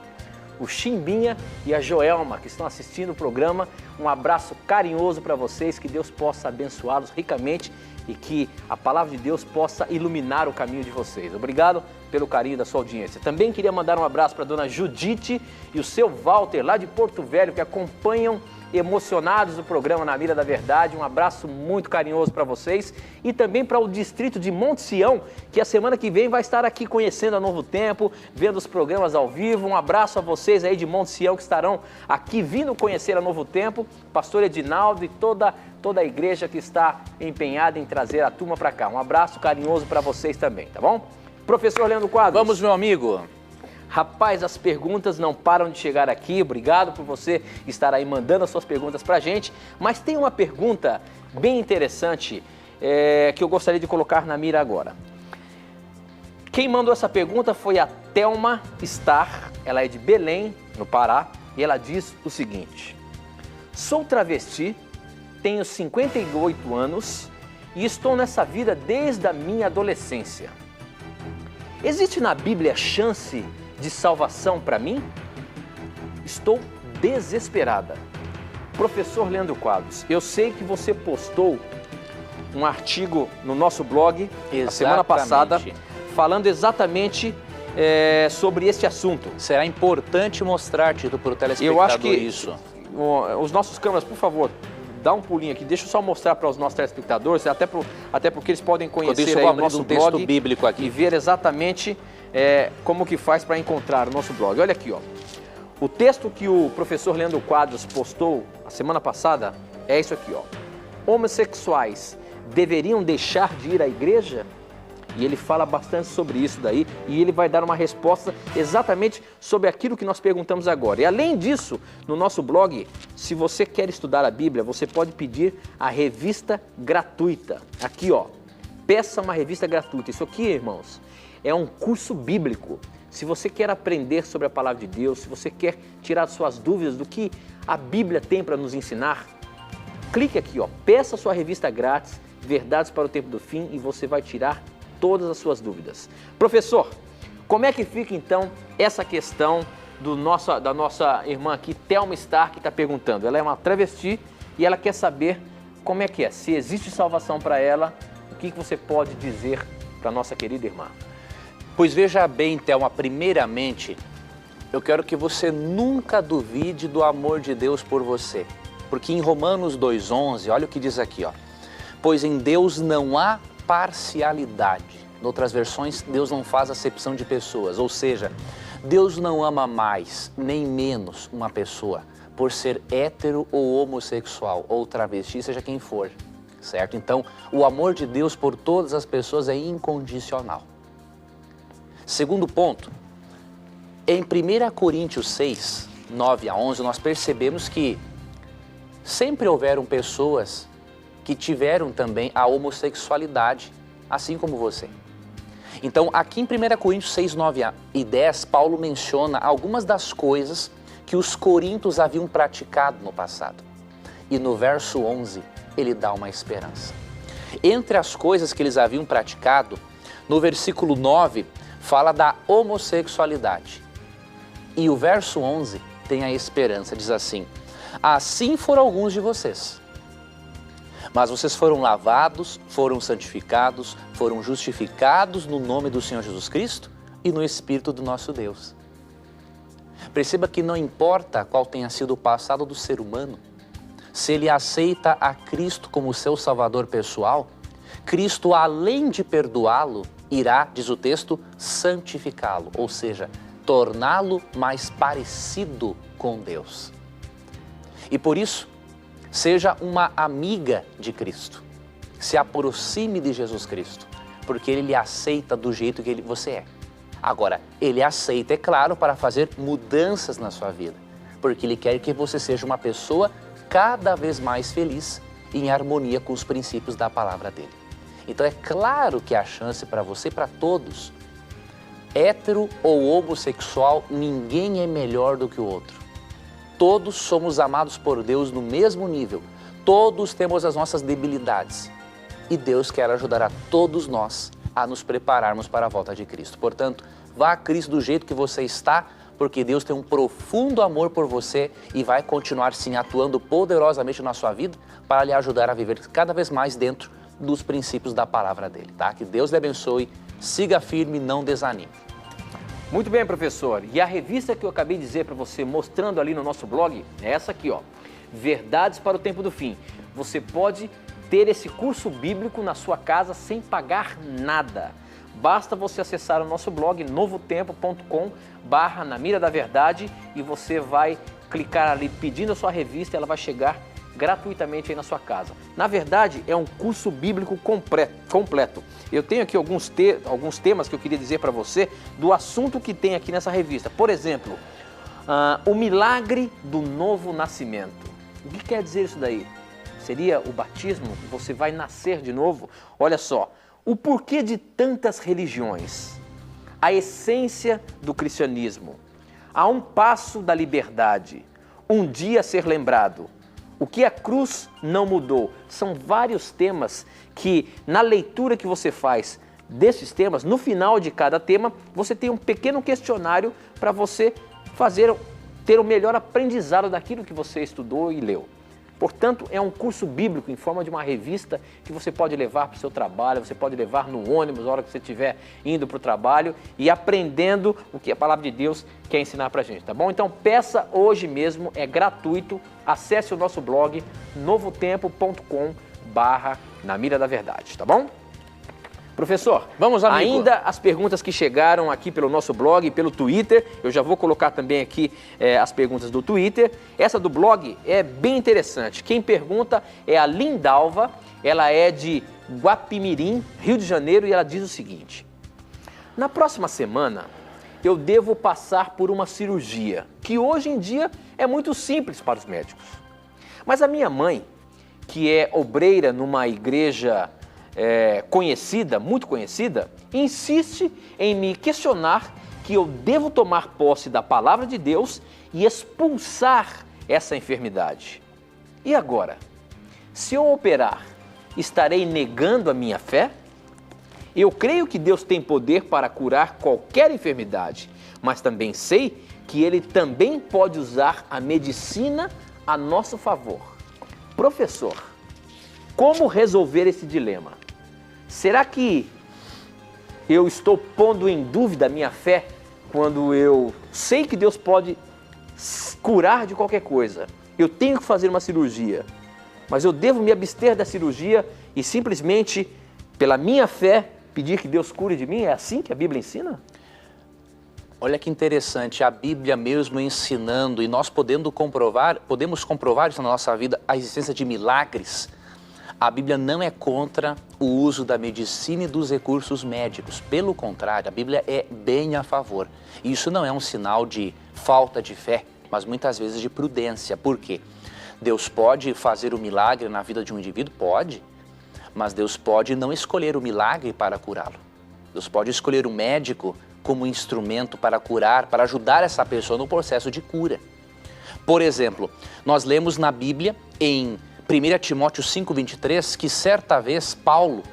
O Chimbinha e a Joelma, que estão assistindo o programa. Um abraço carinhoso para vocês, que Deus possa abençoá-los ricamente e que a palavra de Deus possa iluminar o caminho de vocês. Obrigado pelo carinho da sua audiência. Também queria mandar um abraço para a dona Judite e o seu Walter, lá de Porto Velho, que acompanham emocionados o programa Na Mira da Verdade. Um abraço muito carinhoso para vocês e também para o distrito de Monte Sião, que a semana que vem vai estar aqui conhecendo a Novo Tempo, vendo os programas ao vivo. Um abraço a vocês aí de Monte Sião que estarão aqui vindo conhecer a Novo Tempo, pastor Edinaldo e toda a igreja que está empenhada em trazer a turma para cá. Um abraço carinhoso para vocês também, tá bom? Professor Leandro Quadros. Vamos, meu amigo. Rapaz, as perguntas não param de chegar aqui. Obrigado por você estar aí mandando as suas perguntas pra gente. Mas tem uma pergunta bem interessante que eu gostaria de colocar na mira agora. Quem mandou essa pergunta foi a Thelma Star. Ela é de Belém, no Pará, e ela diz o seguinte: sou travesti, tenho 58 anos e estou nessa vida desde a minha adolescência. Existe na Bíblia chance de salvação para mim? Estou desesperada. Professor Leandro Quadros, eu sei que você postou um artigo no nosso blog a semana passada falando exatamente sobre este assunto. Será importante mostrar, Tito, para o telespectador eu acho que isso. Os nossos câmeras, por favor, dá um pulinho aqui. Deixa eu só mostrar para os nossos telespectadores, até porque eles podem conhecer aí o nosso blog bíblico aqui e ver exatamente como que faz para encontrar o nosso blog. Olha aqui, ó. O texto que o professor Leandro Quadros postou a semana passada é isso aqui, ó. Homossexuais deveriam deixar de ir à igreja? E ele fala bastante sobre isso daí e ele vai dar uma resposta exatamente sobre aquilo que nós perguntamos agora. E além disso, no nosso blog, se você quer estudar a Bíblia, você pode pedir a revista gratuita. Aqui, ó, peça uma revista gratuita. Isso aqui, irmãos, é um curso bíblico. Se você quer aprender sobre a palavra de Deus, se você quer tirar suas dúvidas do que a Bíblia tem para nos ensinar, clique aqui, ó, peça a sua revista grátis, Verdades para o Tempo do Fim, e você vai tirar todas as suas dúvidas. Professor, como é que fica então essa questão da nossa irmã aqui, Thelma Star, que está perguntando? Ela é uma travesti e ela quer saber como é que é, se existe salvação para ela, o que você pode dizer para a nossa querida irmã? Pois veja bem, Thelma, primeiramente, eu quero que você nunca duvide do amor de Deus por você. Porque em Romanos 2,11, olha o que diz aqui, ó. Pois em Deus não há parcialidade. Em outras versões, Deus não faz acepção de pessoas. Ou seja, Deus não ama mais nem menos uma pessoa por ser hétero ou homossexual ou travesti, seja quem for, certo? Então, o amor de Deus por todas as pessoas é incondicional. Segundo ponto, em 1 Coríntios 6, 9 a 11, nós percebemos que sempre houveram pessoas que tiveram também a homossexualidade, assim como você. Então, aqui em 1 Coríntios 6, 9 e 10, Paulo menciona algumas das coisas que os coríntios haviam praticado no passado. E no verso 11, ele dá uma esperança. Entre as coisas que eles haviam praticado, no versículo 9, fala da homossexualidade. E o verso 11 tem a esperança, diz assim: assim foram alguns de vocês. Mas vocês foram lavados, foram santificados, foram justificados no nome do Senhor Jesus Cristo e no Espírito do nosso Deus. Perceba que não importa qual tenha sido o passado do ser humano, se ele aceita a Cristo como seu Salvador pessoal, Cristo, além de perdoá-lo, irá, diz o texto, santificá-lo, ou seja, torná-lo mais parecido com Deus. E por isso, seja uma amiga de Cristo, se aproxime de Jesus Cristo, porque Ele lhe aceita do jeito que você é. Agora, Ele aceita, é claro, para fazer mudanças na sua vida, porque Ele quer que você seja uma pessoa cada vez mais feliz e em harmonia com os princípios da palavra dEle. Então é claro que há chance para você e para todos. Hétero ou homossexual, ninguém é melhor do que o outro. Todos somos amados por Deus no mesmo nível. Todos temos as nossas debilidades. E Deus quer ajudar a todos nós a nos prepararmos para a volta de Cristo. Portanto, vá a Cristo do jeito que você está, porque Deus tem um profundo amor por você e vai continuar sim atuando poderosamente na sua vida para lhe ajudar a viver cada vez mais dentro dos princípios da palavra dele, tá? Que Deus lhe abençoe, siga firme, não desanime. Muito bem, professor. E a revista que eu acabei de dizer para você, mostrando ali no nosso blog, é essa aqui, ó. Verdades para o Tempo do Fim. Você pode ter esse curso bíblico na sua casa sem pagar nada. Basta você acessar o nosso blog novotempo.com/na mira da verdade e você vai clicar ali pedindo a sua revista e ela vai chegar gratuitamente aí na sua casa. Na verdade, é um curso bíblico completo. Eu tenho aqui alguns temas que eu queria dizer para você do assunto que tem aqui nessa revista. Por exemplo, o milagre do novo nascimento. O que quer dizer isso daí? Seria o batismo? Você vai nascer de novo? Olha só, o porquê de tantas religiões, a essência do cristianismo, a um passo da liberdade, um dia a ser lembrado, o que a cruz não mudou. São vários temas que, na leitura que você faz desses temas, no final de cada tema, você tem um pequeno questionário para você ter o melhor aprendizado daquilo que você estudou e leu. Portanto, é um curso bíblico em forma de uma revista que você pode levar para o seu trabalho, você pode levar no ônibus na hora que você estiver indo para o trabalho e aprendendo o que a palavra de Deus quer ensinar para a gente, tá bom? Então peça hoje mesmo, é gratuito, acesse o nosso blog novotempo.com/na mira da verdade, tá bom? Professor, vamos, amigo. Ainda as perguntas que chegaram aqui pelo nosso blog e pelo Twitter, eu já vou colocar também aqui as perguntas do Twitter. Essa do blog é bem interessante. Quem pergunta é a Lindalva, ela é de Guapimirim, Rio de Janeiro, e ela diz o seguinte: na próxima semana eu devo passar por uma cirurgia, que hoje em dia é muito simples para os médicos. Mas a minha mãe, que é obreira numa igreja muito conhecida, insiste em me questionar que eu devo tomar posse da palavra de Deus e expulsar essa enfermidade. E agora? Se eu operar, estarei negando a minha fé? Eu creio que Deus tem poder para curar qualquer enfermidade, mas também sei que Ele também pode usar a medicina a nosso favor. Professor, como resolver esse dilema? Será que eu estou pondo em dúvida a minha fé quando eu sei que Deus pode curar de qualquer coisa? Eu tenho que fazer uma cirurgia, mas eu devo me abster da cirurgia e simplesmente, pela minha fé, pedir que Deus cure de mim? É assim que a Bíblia ensina? Olha que interessante, a Bíblia mesmo ensinando, e nós podemos comprovar isso na nossa vida, a existência de milagres. A Bíblia não é contra o uso da medicina e dos recursos médicos. Pelo contrário, a Bíblia é bem a favor. E isso não é um sinal de falta de fé, mas muitas vezes de prudência. Por quê? Deus pode fazer o milagre na vida de um indivíduo? Pode. Mas Deus pode não escolher o milagre para curá-lo. Deus pode escolher o médico como instrumento para curar, para ajudar essa pessoa no processo de cura. Por exemplo, nós lemos na Bíblia em 1 Timóteo 5,23, que certa vez Paulo,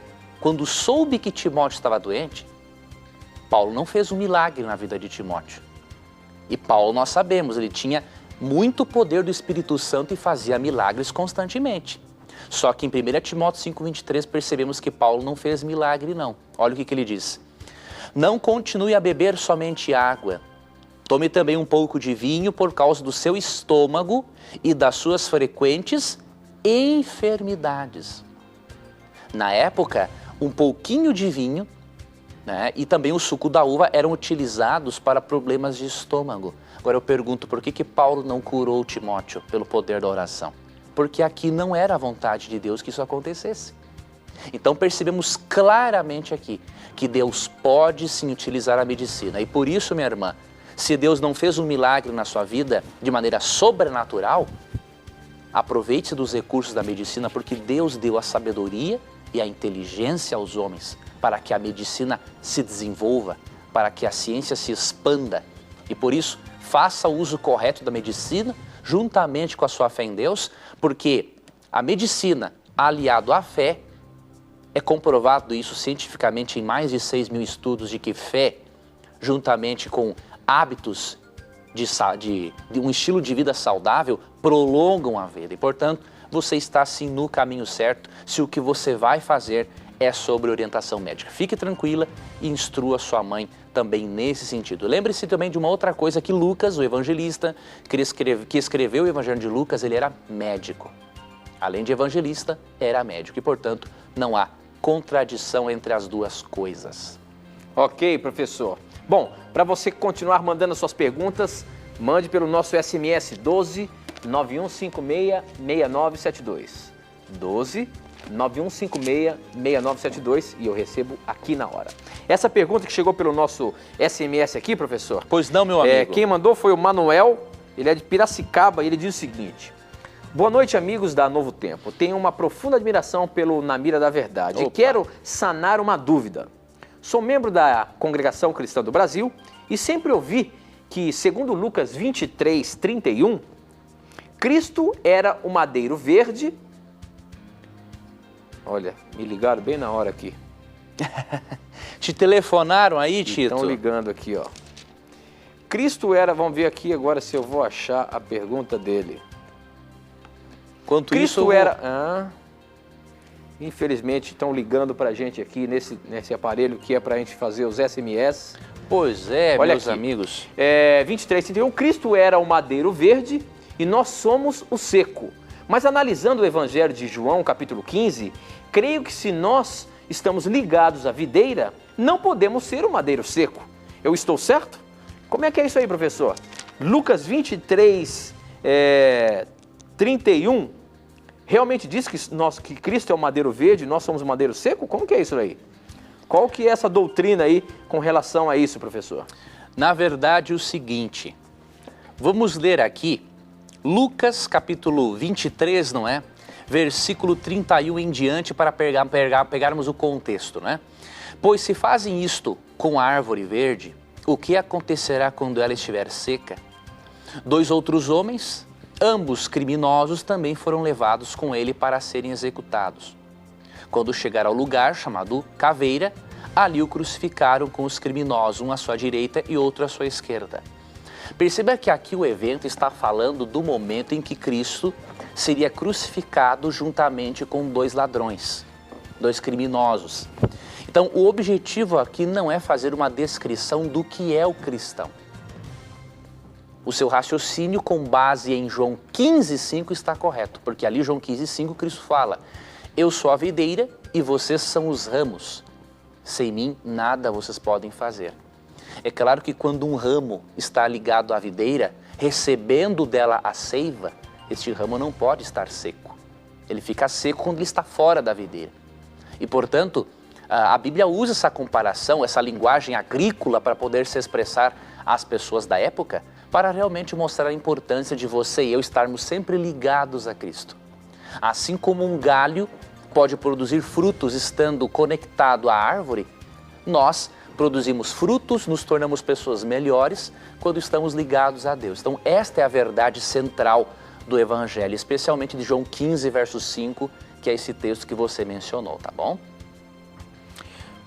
quando soube que Timóteo estava doente, Paulo não fez um milagre na vida de Timóteo. E Paulo, nós sabemos, ele tinha muito poder do Espírito Santo e fazia milagres constantemente. Só que em 1 Timóteo 5,23 percebemos que Paulo não fez milagre não. Olha o que ele diz: não continue a beber somente água, tome também um pouco de vinho por causa do seu estômago e das suas frequentes enfermidades. Na época, um pouquinho de vinho, e também o suco da uva eram utilizados para problemas de estômago. Agora eu pergunto, por que Paulo não curou Timóteo pelo poder da oração? Porque aqui não era a vontade de Deus que isso acontecesse. Então percebemos claramente aqui que Deus pode sim utilizar a medicina. E por isso, minha irmã, se Deus não fez um milagre na sua vida de maneira sobrenatural, aproveite-se dos recursos da medicina, porque Deus deu a sabedoria e a inteligência aos homens para que a medicina se desenvolva, para que a ciência se expanda. E por isso, faça o uso correto da medicina, juntamente com a sua fé em Deus, porque a medicina, aliado à fé, é comprovado isso cientificamente em mais de 6.000 estudos, de que fé, juntamente com hábitos de um estilo de vida saudável, prolongam a vida. E, portanto, você está sim no caminho certo, se o que você vai fazer é sobre orientação médica. Fique tranquila e instrua sua mãe também nesse sentido. Lembre-se também de uma outra coisa, que Lucas, o evangelista, que escreveu o Evangelho de Lucas, ele era médico. Além de evangelista, era médico e, portanto, não há contradição entre as duas coisas. Ok, professor. Bom, para você continuar mandando suas perguntas, mande pelo nosso SMS 12 9156 6972. 12 9156 6972 e eu recebo aqui na hora. Essa pergunta que chegou pelo nosso SMS aqui, professor. Pois não, meu amigo. Quem mandou foi o Manuel, ele é de Piracicaba e ele diz o seguinte: boa noite, amigos da Novo Tempo. Tenho uma profunda admiração pelo Na Mira da Verdade. Opa. E quero sanar uma dúvida. Sou membro da Congregação Cristã do Brasil e sempre ouvi que, segundo Lucas 23, 31, Cristo era o madeiro verde. Olha, me ligaram bem na hora aqui. Te telefonaram aí, Tito? Estão ligando aqui, ó. Cristo era, vamos ver aqui agora se eu vou achar a pergunta dele. Quanto Cristo isso, era... infelizmente estão ligando pra gente aqui nesse aparelho que é pra gente fazer os SMS. Pois é, Olha meus aqui. amigos. 23, 31, Cristo era o madeiro verde e nós somos o seco. Mas analisando o Evangelho de João, capítulo 15, creio que se nós estamos ligados à videira, não podemos ser o madeiro seco. Eu estou certo? Como é que é isso aí, professor? Lucas 23, 31, realmente diz que Cristo é o madeiro verde e nós somos o madeiro seco? Como que é isso aí? Qual que é essa doutrina aí com relação a isso, professor? Na verdade, o seguinte, vamos ler aqui Lucas capítulo 23, não é? Versículo 31 em diante para pegarmos o contexto, não é? Pois se fazem isto com a árvore verde, o que acontecerá quando ela estiver seca? 2 outros homens, ambos criminosos, também foram levados com ele para serem executados. Quando chegaram ao lugar chamado Caveira, ali o crucificaram com os criminosos, um à sua direita e outro à sua esquerda. Perceba que aqui o evento está falando do momento em que Cristo seria crucificado juntamente com 2 ladrões, 2 criminosos. Então, o objetivo aqui não é fazer uma descrição do que é o cristão. O seu raciocínio com base em João 15,5 está correto, porque ali João 15,5 Cristo fala: eu sou a videira e vocês são os ramos. Sem mim, nada vocês podem fazer. É claro que quando um ramo está ligado à videira, recebendo dela a seiva, este ramo não pode estar seco. Ele fica seco quando ele está fora da videira. E, portanto, a Bíblia usa essa comparação, essa linguagem agrícola para poder se expressar às pessoas da época, para realmente mostrar a importância de você e eu estarmos sempre ligados a Cristo. Assim como um galho pode produzir frutos estando conectado à árvore, nós produzimos frutos, nos tornamos pessoas melhores quando estamos ligados a Deus. Então, esta é a verdade central do Evangelho, especialmente de João 15, verso 5, que é esse texto que você mencionou, tá bom?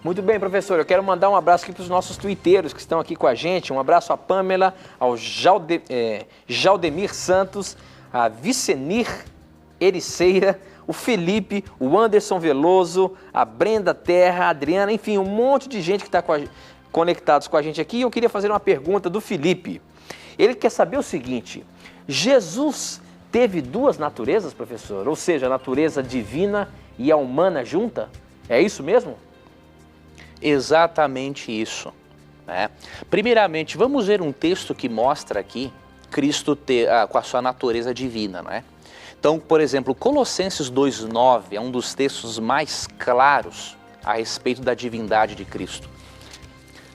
Muito bem, professor. Eu quero mandar um abraço aqui para os nossos tuiteiros que estão aqui com a gente. Um abraço à Pamela, ao Jaldemir Santos, a Vicenir Ericeira, o Felipe, o Anderson Veloso, a Brenda Terra, a Adriana, enfim, um monte de gente que está conectados com a gente aqui. Eu queria fazer uma pergunta do Felipe. Ele quer saber o seguinte: Jesus teve 2 naturezas, professor? Ou seja, a natureza divina e a humana junta? É isso mesmo? Exatamente isso, né? Primeiramente, vamos ver um texto que mostra aqui Cristo com a sua natureza divina, não é? Então, por exemplo, Colossenses 2,9 é um dos textos mais claros a respeito da divindade de Cristo.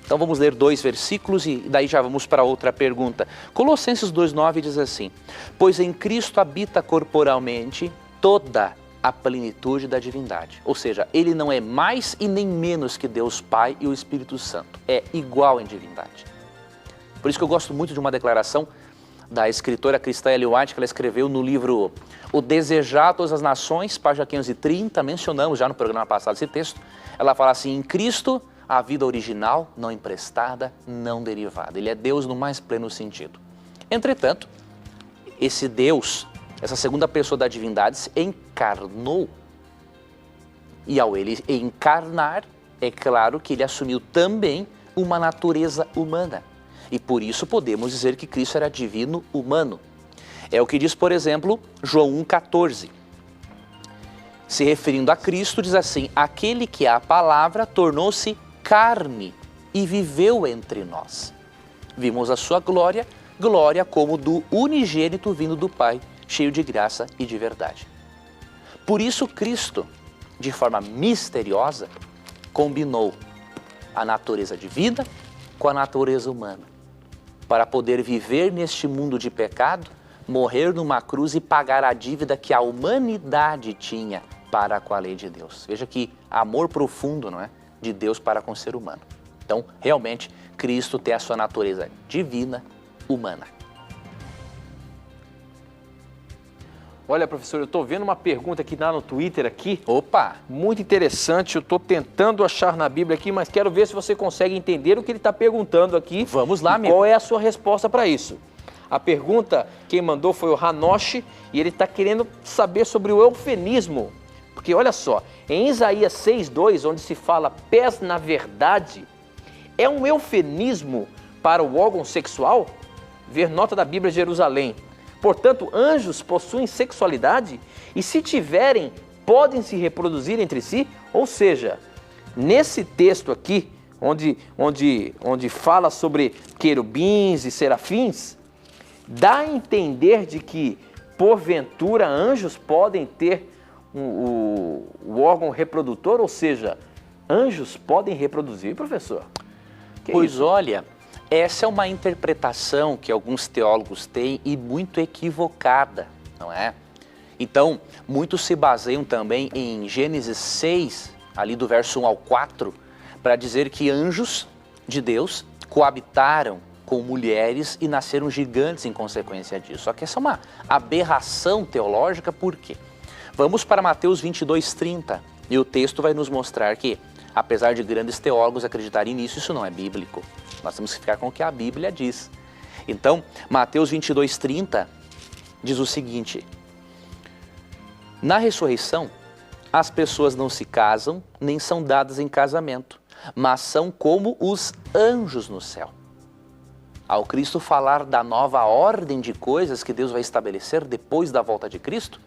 Então vamos ler 2 versículos e daí já vamos para outra pergunta. Colossenses 2,9 diz assim: pois em Cristo habita corporalmente toda a plenitude da divindade. Ou seja, ele não é mais e nem menos que Deus Pai e o Espírito Santo. É igual em divindade. Por isso que eu gosto muito de uma declaração da escritora cristã Ellen White, que ela escreveu no livro O Desejar a Todas as Nações, página 530, mencionamos já no programa passado esse texto. Ela fala assim: em Cristo, a vida original, não emprestada, não derivada. Ele é Deus no mais pleno sentido. Entretanto, esse Deus essa segunda pessoa da divindade se encarnou. E ao ele encarnar, é claro que ele assumiu também uma natureza humana. E por isso podemos dizer que Cristo era divino humano. É o que diz, por exemplo, João 1,14. Se referindo a Cristo, diz assim: aquele que é a palavra tornou-se carne e viveu entre nós. Vimos a sua glória, glória como do unigênito vindo do Pai, cheio de graça e de verdade. Por isso Cristo, de forma misteriosa, combinou a natureza divina com a natureza humana, para poder viver neste mundo de pecado, morrer numa cruz e pagar a dívida que a humanidade tinha para com a lei de Deus. Veja que amor profundo, não é? De Deus para com o ser humano. Então, realmente, Cristo tem a sua natureza divina, humana. Olha, professor, eu estou vendo uma pergunta aqui lá no Twitter aqui. Opa! Muito interessante, eu estou tentando achar na Bíblia aqui, mas quero ver se você consegue entender o que ele está perguntando aqui. Vamos lá, amigo. Qual é a sua resposta para isso? A pergunta, quem mandou foi o Hanoshi, e ele está querendo saber sobre o eufemismo. Porque olha só, em Isaías 6,2, onde se fala pés na verdade, é um eufemismo para o órgão sexual? Ver nota da Bíblia de Jerusalém. Portanto, anjos possuem sexualidade e, se tiverem, podem se reproduzir entre si? Ou seja, nesse texto aqui, onde fala sobre querubins e serafins, dá a entender de que, porventura, anjos podem ter o órgão reprodutor? Ou seja, anjos podem reproduzir, professor? Pois olha, essa é uma interpretação que alguns teólogos têm e muito equivocada, não é? Então, muitos se baseiam também em Gênesis 6, ali do verso 1 ao 4, para dizer que anjos de Deus coabitaram com mulheres e nasceram gigantes em consequência disso. Só que essa é uma aberração teológica, por quê? Vamos para Mateus 22:30 e o texto vai nos mostrar que, apesar de grandes teólogos acreditarem nisso, isso não é bíblico. Nós temos que ficar com o que a Bíblia diz. Então, Mateus 22:30 diz o seguinte: na ressurreição, as pessoas não se casam nem são dadas em casamento, mas são como os anjos no céu. Ao Cristo falar da nova ordem de coisas que Deus vai estabelecer depois da volta de Cristo,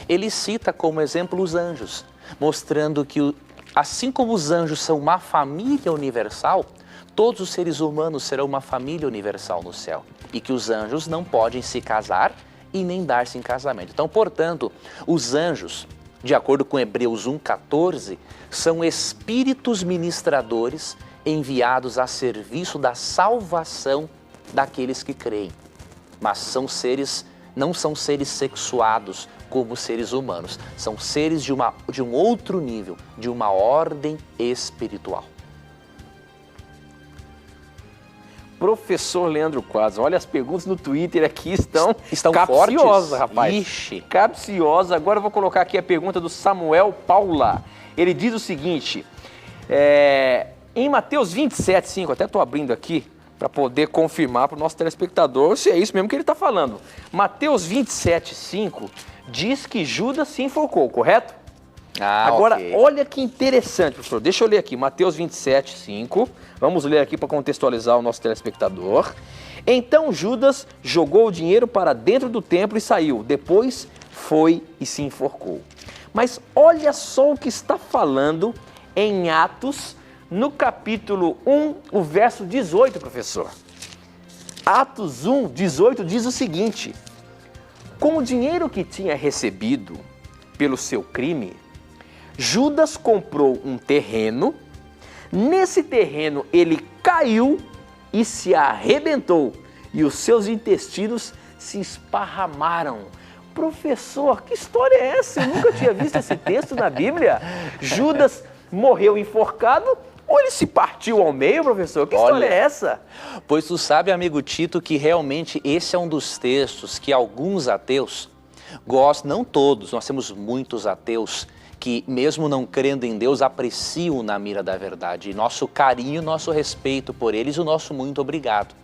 ele cita como exemplo os anjos, mostrando que, assim como os anjos são uma família universal, todos os seres humanos serão uma família universal no céu, e que os anjos não podem se casar e nem dar-se em casamento. Então, portanto, os anjos, de acordo com Hebreus 1,14, são espíritos ministradores enviados a serviço da salvação daqueles que creem, mas não são seres sexuados como seres humanos, são seres de um outro nível, de uma ordem espiritual. Professor Leandro Quadros, olha, as perguntas no Twitter aqui estão capciosas, fortes, rapaz. Ixi. Capciosa. Agora eu vou colocar aqui a pergunta do Samuel Paula. Ele diz o seguinte, em Mateus 27:5, até estou abrindo aqui para poder confirmar para o nosso telespectador se é isso mesmo que ele está falando. Mateus 27:5 diz que Judas se enforcou, correto? Agora, ok. Olha que interessante, professor. Deixa eu ler aqui, Mateus 27:5. Vamos ler aqui para contextualizar o nosso telespectador. Então Judas jogou o dinheiro para dentro do templo e saiu. Depois foi e se enforcou. Mas olha só o que está falando em Atos, no capítulo 1, o verso 18, professor. Atos 1:18 diz o seguinte: com o dinheiro que tinha recebido pelo seu crime, Judas comprou um terreno. Nesse terreno ele caiu e se arrebentou, e os seus intestinos se esparramaram. Professor, que história é essa? Eu nunca tinha visto esse texto na Bíblia. Judas morreu enforcado ou ele se partiu ao meio, professor? Que história é essa? Pois tu sabe, amigo Tito, que realmente esse é um dos textos que alguns ateus gostam, não todos, nós temos muitos ateus que, mesmo não crendo em Deus, apreciam na mira da verdade. E nosso carinho, nosso respeito por eles, o nosso muito obrigado.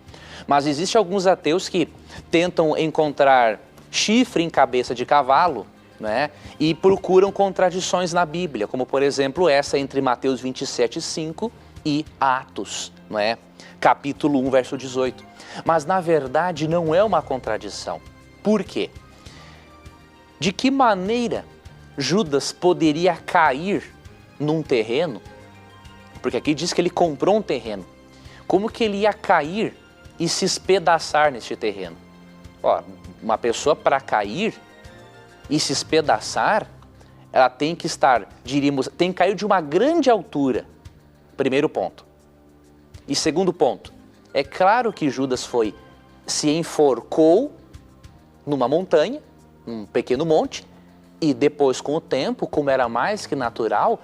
Mas existem alguns ateus que tentam encontrar chifre em cabeça de cavalo, né? E procuram contradições na Bíblia, como por exemplo essa entre Mateus 27:5 e Atos, não é? Capítulo 1, verso 18. Mas na verdade não é uma contradição. Por quê? De que maneira Judas poderia cair num terreno? Porque aqui diz que ele comprou um terreno. Como que ele ia cair e se espedaçar neste terreno? Ó, uma pessoa para cair e se espedaçar, ela tem que estar, diríamos, tem que cair de uma grande altura. Primeiro ponto. E segundo ponto, é claro que Judas se enforcou numa montanha, num pequeno monte, e depois, com o tempo, como era mais que natural,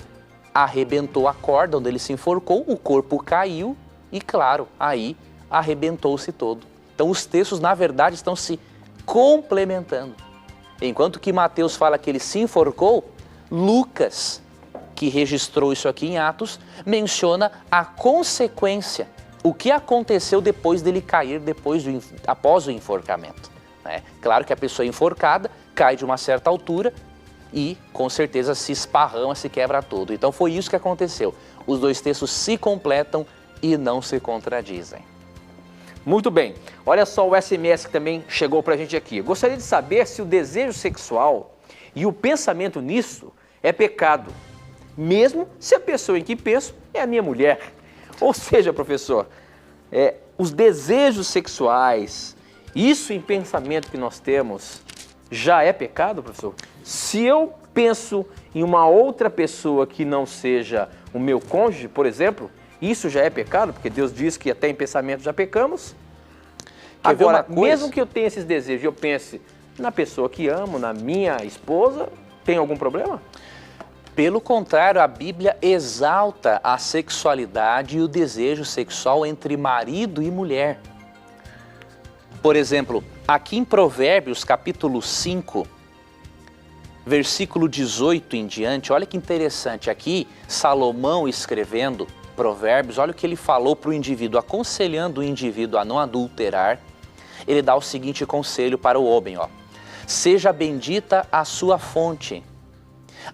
arrebentou a corda onde ele se enforcou, o corpo caiu e, claro, aí arrebentou-se todo. Então os textos, na verdade, estão se complementando. Enquanto que Mateus fala que ele se enforcou, Lucas, que registrou isso aqui em Atos, menciona a consequência, o que aconteceu depois dele cair, após o enforcamento. Né? Claro que a pessoa enforcada cai de uma certa altura e com certeza se esparrama, se quebra todo. Então foi isso que aconteceu. Os dois textos se completam e não se contradizem. Muito bem. Olha só o SMS que também chegou pra gente aqui. Eu gostaria de saber se o desejo sexual e o pensamento nisso é pecado, mesmo se a pessoa em que penso é a minha mulher. Ou seja, professor, os desejos sexuais, isso em pensamento que nós temos, já é pecado, professor? Se eu penso em uma outra pessoa que não seja o meu cônjuge, por exemplo, isso já é pecado? Porque Deus diz que até em pensamento já pecamos. Agora, mesmo que eu tenha esses desejos e eu pense na pessoa que amo, na minha esposa, tem algum problema? Pelo contrário, a Bíblia exalta a sexualidade e o desejo sexual entre marido e mulher. Por exemplo, aqui em Provérbios, capítulo 5, versículo 18 em diante, olha que interessante, aqui Salomão escrevendo Provérbios, olha o que ele falou para o indivíduo, aconselhando o indivíduo a não adulterar. Ele dá o seguinte conselho para o homem, ó: seja bendita a sua fonte,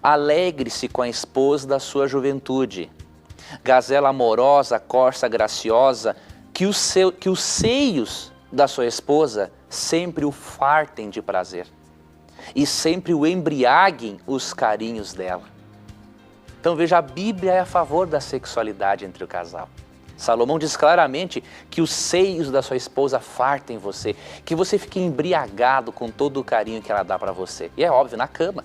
alegre-se com a esposa da sua juventude, gazela amorosa, corça graciosa, que os seios da sua esposa sempre o fartem de prazer e sempre o embriaguem os carinhos dela. Então veja, a Bíblia é a favor da sexualidade entre o casal. Salomão diz claramente que os seios da sua esposa fartem você, que você fique embriagado com todo o carinho que ela dá para você. E é óbvio, na cama.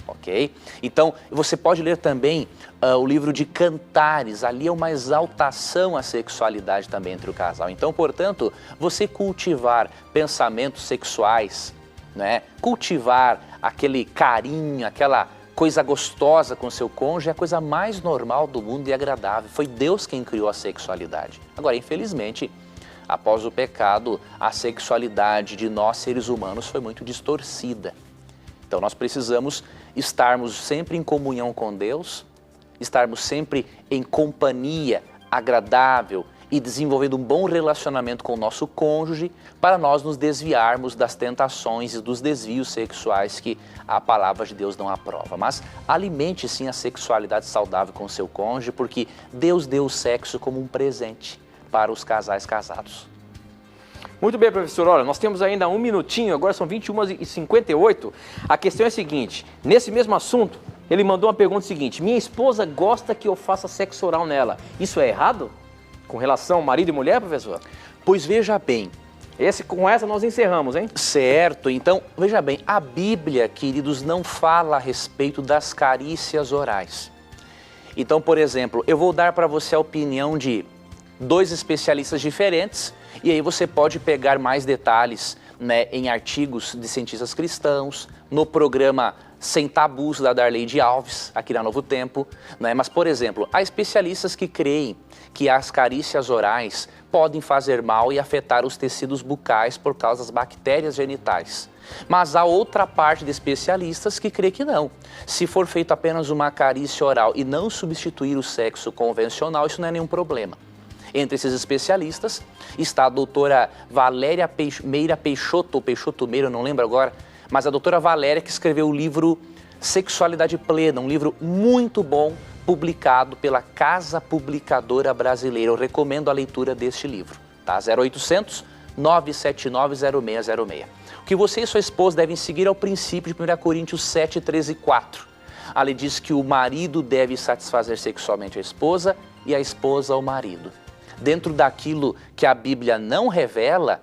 Ok? Então, você pode ler também o livro de Cantares, ali é uma exaltação à sexualidade também entre o casal. Então, portanto, você cultivar pensamentos sexuais, né? Cultivar aquele carinho, aquela coisa gostosa com seu cônjuge é a coisa mais normal do mundo e agradável. Foi Deus quem criou a sexualidade. Agora, infelizmente, após o pecado, a sexualidade de nós seres humanos foi muito distorcida. Então nós precisamos estarmos sempre em comunhão com Deus, estarmos sempre em companhia agradável e desenvolvendo um bom relacionamento com o nosso cônjuge para nós nos desviarmos das tentações e dos desvios sexuais que a palavra de Deus não aprova. Mas alimente sim a sexualidade saudável com o seu cônjuge, porque Deus deu o sexo como um presente para os casais casados. Muito bem, professor. Olha, nós temos ainda um minutinho, agora são 21h58. A questão é a seguinte, nesse mesmo assunto, ele mandou uma pergunta seguinte: minha esposa gosta que eu faça sexo oral nela. Isso é errado? Com relação ao marido e mulher, professor? Pois veja bem. Com essa nós encerramos, hein? Certo. Então, veja bem, a Bíblia, queridos, não fala a respeito das carícias orais. Então, por exemplo, eu vou dar para você a opinião de 2 especialistas diferentes, e aí você pode pegar mais detalhes, né, em artigos de cientistas cristãos, no programa Sem Tabus da Darleide Alves, aqui na Novo Tempo, né? Mas, por exemplo, há especialistas que creem que as carícias orais podem fazer mal e afetar os tecidos bucais por causa das bactérias genitais. Mas há outra parte de especialistas que crê que não. Se for feito apenas uma carícia oral e não substituir o sexo convencional, isso não é nenhum problema. Entre esses especialistas está a doutora Valéria Meira Peixoto, Meira, não lembro agora, mas a doutora Valéria que escreveu o livro Sexualidade Plena, um livro muito bom, publicado pela Casa Publicadora Brasileira. Eu recomendo a leitura deste livro, tá? 0800 979 0606. O que você e sua esposa devem seguir é o princípio de 1 Coríntios 7, 13 e 4. A lei diz que o marido deve satisfazer sexualmente a esposa e a esposa ao marido. Dentro daquilo que a Bíblia não revela,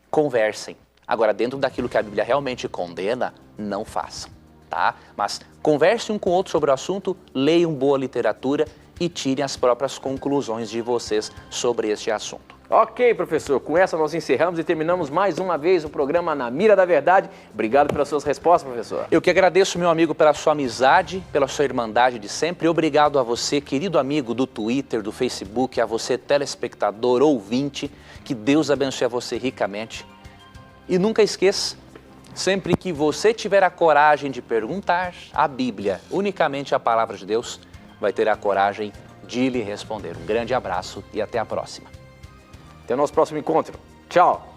conversem. Agora, dentro daquilo que a Bíblia realmente condena, não façam, tá? Mas conversem um com o outro sobre o assunto, leiam boa literatura e tirem as próprias conclusões de vocês sobre este assunto. Ok, professor, com essa nós encerramos e terminamos mais uma vez o programa Na Mira da Verdade. Obrigado pelas suas respostas, professor. Eu que agradeço, meu amigo, pela sua amizade, pela sua irmandade de sempre. Obrigado a você, querido amigo do Twitter, do Facebook, a você, telespectador, ouvinte. Que Deus abençoe a você ricamente. E nunca esqueça, sempre que você tiver a coragem de perguntar a Bíblia, unicamente a palavra de Deus, vai ter a coragem de lhe responder. Um grande abraço e até a próxima. Até o nosso próximo encontro. Tchau!